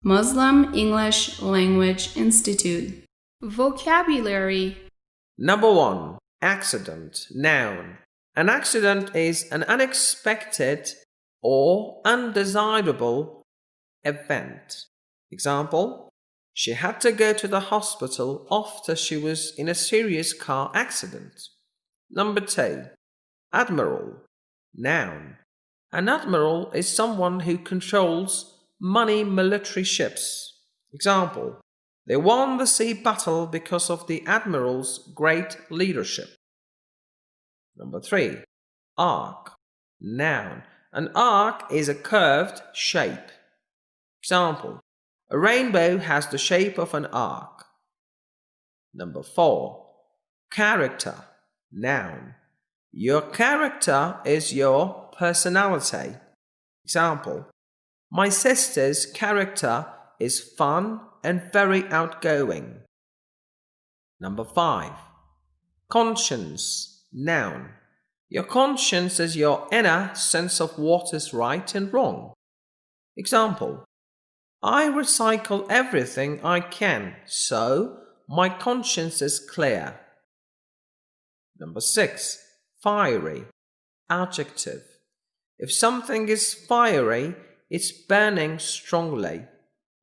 Muslim English Language Institute. Vocabulary. Number 1. Accident. Noun. An accident is an unexpected or undesirable event. Example: she had to go to the hospital after she was in a serious car accident. Number 2. Admiral. Noun. An admiral is someone who controls many military ships. Example: they won the sea battle because of the admiral's great leadership. Number 3. Arc. Noun. An arc is a curved shape. Example: a rainbow has the shape of an arc. Number 4. Character. Noun. Your character is your personality. Example: my sister's character is fun and very outgoing. Number 5. Conscience. Noun. Your conscience is your inner sense of what is right and wrong. Example: I recycle everything I can, so my conscience is clear. Number 6. Fiery. Adjective. If something is fiery, it's burning strongly.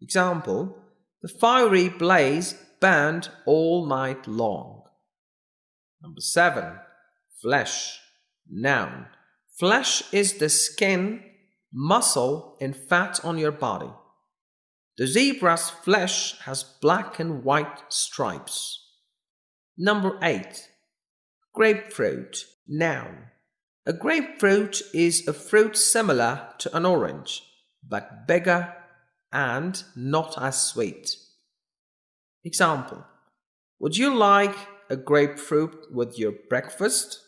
Example: the fiery blaze burned all night long. Number 7. Flesh. Noun. Flesh is the skin, muscle, and fat on your body. The zebra's flesh has black and white stripes. Number 8. Grapefruit. Noun. A grapefruit is a fruit similar to an orange, but bigger and not as sweet. Example: would you like a grapefruit with your breakfast?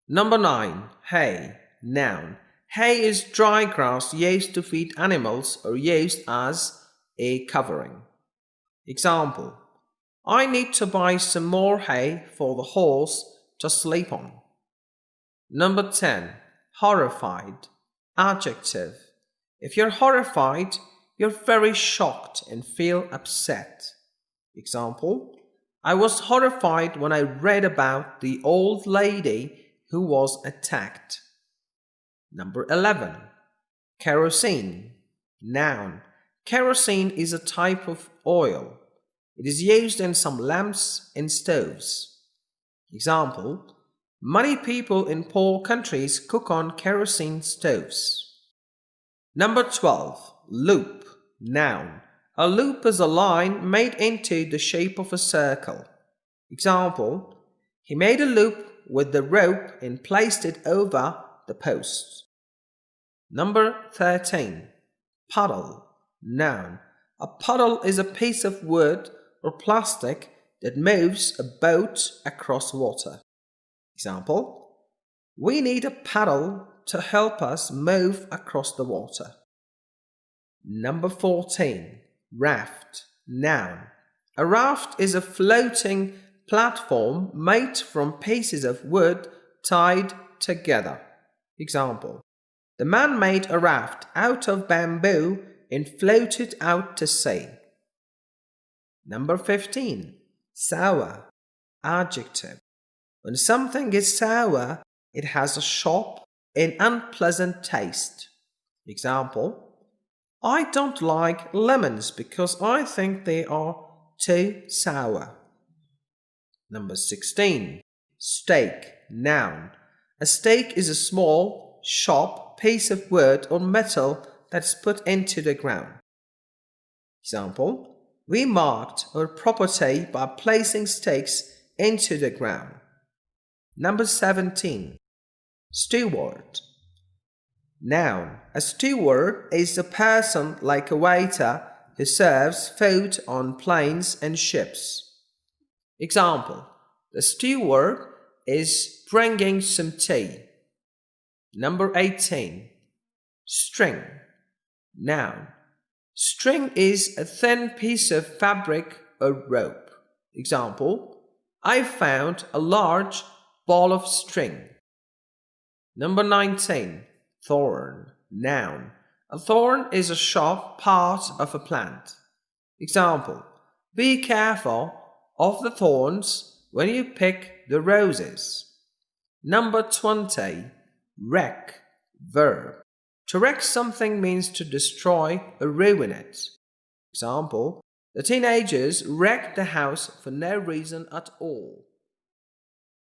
Number 9. Hay. Noun. Hay is dry grass used to feed animals or used as a covering. Example: I need to buy some more hay for the horse to sleep on. Number 10. Horrified. Adjective. If you're horrified, you're very shocked and feel upset. Example: I was horrified when I read about the old lady who was attacked. Number 11. Kerosene. Noun. Kerosene is a type of oil. It is used in some lamps and stoves. Example: many people in poor countries cook on kerosene stoves. Number 12. Loop. Noun. A loop is a line made into the shape of a circle. Example: he made a loop with the rope and placed it over the post. Number 13. Puddle. Noun. A puddle is a piece of wood or plastic that moves a boat across water. Example: we need a paddle to help us move across the water. Number 14. Raft. Noun. A raft is a floating platform made from pieces of wood tied together. Example: the man made a raft out of bamboo and floated out to sea. Number 15. Sour. Adjective. When something is sour, it has a sharp and unpleasant taste. Example: I don't like lemons because I think they are too sour. Number 16. Stake. Noun. A stake is a small, sharp piece of wood or metal that's put into the ground. Example: we marked our property by placing stakes into the ground. Number 17. Steward. Noun. A steward is a person like a waiter who serves food on planes and ships. Example: the steward is bringing some tea. Number 18. String. Noun. String is a thin piece of fabric or rope. Example: I found a large ball of string. Number 19. Thorn. Noun. A thorn is a sharp part of a plant. Example, be careful of the thorns when you pick the roses. Number 20. Wreck, verb. To wreck something means to destroy or ruin it. Example, the teenagers wrecked the house for no reason at all.